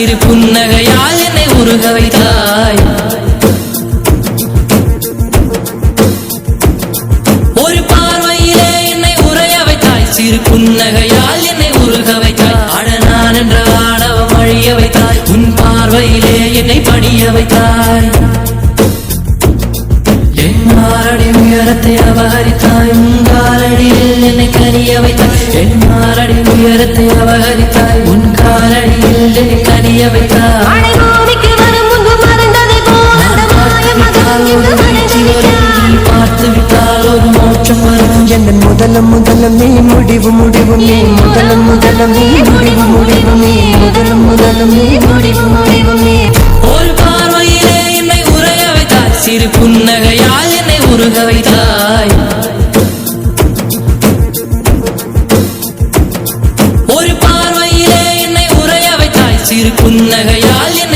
சிறு புன்னகையால் என்னை உருக வைத்தாய். ஒரு பார்வையிலே என்னை உறைய வைத்தாய். சிறு புன்னகையால் என்னை உருக வைத்தாய். அட நான் என்ற ஆணவம் அழிய வைத்தாய். உன் பார்வையிலே என்னை பணிய வைத்தாய். என் மாரடி உயரத்தை அபகரித்தாய். உன் காலடியில் என்னை கனிய வைத்தாய். என் மாரடி உயரத்தை அபகரித்தாய். உன் காலடியில் என்னை கனிய வைத்தாய். பார்த்து விட்டால் ஒரு மோட்சம் வரும். என் முதலம் முதலம் நீ முடிவு முடிவு நீ முதலம் முதலம் நீ முடிவு முடிவு நீ முதலம் முதலம் நீ முடிவு முடிவு நீ. ஒரு பார்வையிலே என்னை உறைய வைத்தாய். சிறு புன்னகையால் என்னை உருக வைத்தாய். ஒரு பார்வையிலே என்னை உறைய வைத்தாய். சிறு புன்னகையால் என்னை